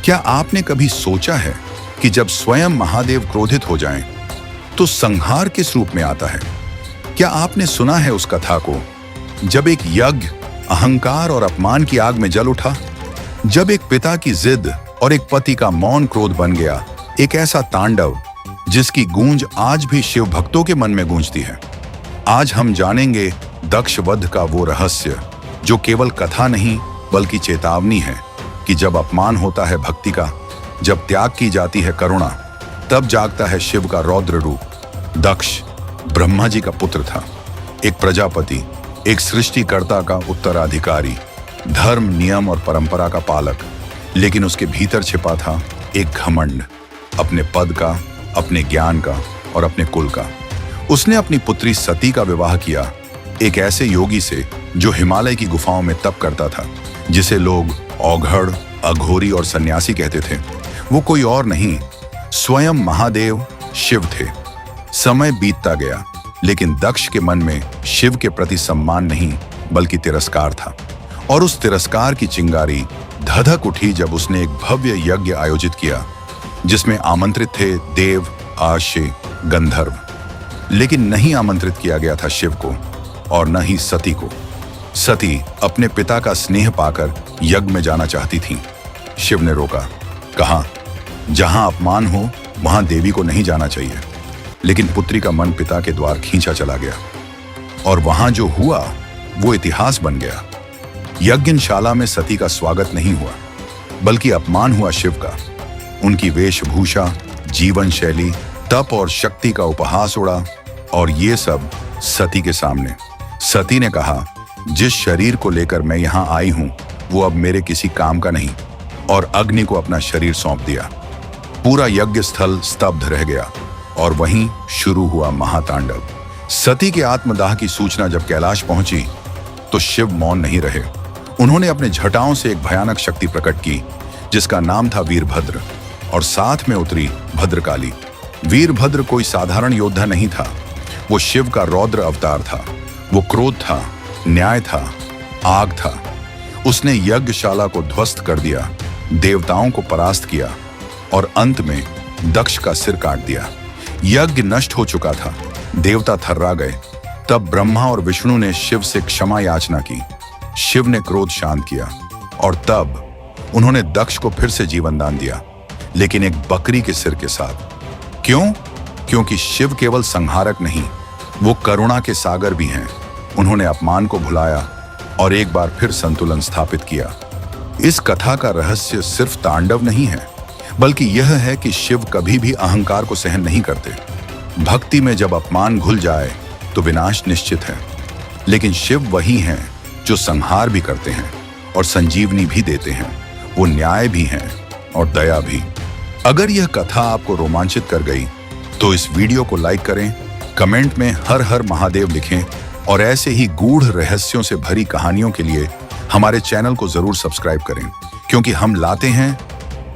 क्या आपने कभी सोचा है कि जब स्वयं महादेव क्रोधित हो जाएं, तो संहार किस रूप में आता है? क्या आपने सुना है उस कथा को, जब एक यज्ञ अहंकार और अपमान की आग में जल उठा, जब एक पिता की जिद और एक पति का मौन क्रोध बन गया, एक ऐसा तांडव जिसकी गूंज आज भी शिव भक्तों के मन में गूंजती है। आज हम जानेंगे दक्ष वध का वो रहस्य जो केवल कथा नहीं बल्कि चेतावनी है कि जब अपमान होता है भक्ति का, जब त्याग की जाती है करुणा, तब जागता है शिव का रौद्र रूप। दक्ष ब्रह्मा जी का पुत्र था, एक प्रजापति, एक सृष्टिकर्ता का उत्तराधिकारी, धर्म नियम और परंपरा का पालक। लेकिन उसके भीतर छिपा था एक घमंड, अपने पद का, अपने ज्ञान का और अपने कुल का। उसने अपनी पुत्री सती का विवाह किया एक ऐसे योगी से जो हिमालय की गुफाओं में तप करता था, जिसे लोग औघड़, अघोरी और सन्यासी कहते थे। वो कोई और नहीं, स्वयं महादेव शिव थे। समय बीतता गया, लेकिन दक्ष के मन में शिव के प्रति सम्मान नहीं बल्कि तिरस्कार था। और उस तिरस्कार की चिंगारी धधक उठी जब उसने एक भव्य यज्ञ आयोजित किया, जिसमें आमंत्रित थे देव, आशे, गंधर्व। लेकिन नहीं आमंत्रित किया गया था शिव को और न ही सती को। सती अपने पिता का स्नेह पाकर यज्ञ में जाना चाहती थी। शिव ने रोका, कहा, जहां अपमान हो वहां देवी को नहीं जाना चाहिए। लेकिन पुत्री का मन पिता के द्वार खींचा चला गया और वहां जो हुआ वो इतिहास बन गया। यज्ञशाला में सती का स्वागत नहीं हुआ, बल्कि अपमान हुआ शिव का। उनकी वेशभूषा, जीवन शैली, तप और शक्ति का उपहास उड़ा, और ये सब सती के सामने। सती ने कहा, जिस शरीर को लेकर मैं यहाँ आई हूं वो अब मेरे किसी काम का नहीं, और अग्नि को अपना शरीर सौंप दिया। पूरा यज्ञ स्थल स्तब्ध रह गया और वहीं शुरू हुआ महातांडव। सती के आत्मदाह की सूचना जब कैलाश पहुंची तो शिव मौन नहीं रहे। उन्होंने अपने झटाओं से एक भयानक शक्ति प्रकट की जिसका नाम था वीरभद्र, और साथ में उतरी भद्रकाली। वीरभद्र कोई साधारण योद्धा नहीं था, वो शिव का रौद्र अवतार था। वो क्रोध था, न्याय था, आग था। उसने यज्ञशाला को ध्वस्त कर दिया, देवताओं को परास्त किया और अंत में दक्ष का सिर काट दिया। यज्ञ नष्ट हो चुका था, देवता थर्रा गए। तब ब्रह्मा और विष्णु ने शिव से क्षमा याचना की। शिव ने क्रोध शांत किया और तब उन्होंने दक्ष को फिर से जीवन दान दिया, लेकिन एक बकरी के सिर के साथ। क्यों? क्योंकि शिव केवल संहारक नहीं, वो करुणा के सागर भी हैं। उन्होंने अपमान को भुलाया और एक बार फिर संतुलन स्थापित किया। इस कथा का रहस्य सिर्फ तांडव नहीं है, बल्कि यह है कि शिव कभी भी अहंकार को सहन नहीं करते। भक्ति में जब अपमान घुल जाए तो विनाश निश्चित है, लेकिन शिव वही हैं जो संहार भी करते हैं और संजीवनी भी देते हैं। वो न्याय भी हैं और दया भी। अगर यह कथा आपको रोमांचित कर गई तो इस वीडियो को लाइक करें, कमेंट में हर हर महादेव लिखें और ऐसे ही गूढ़ रहस्यों से भरी कहानियों के लिए हमारे चैनल को जरूर सब्सक्राइब करें, क्योंकि हम लाते हैं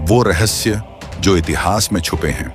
वो रहस्य जो इतिहास में छुपे हैं।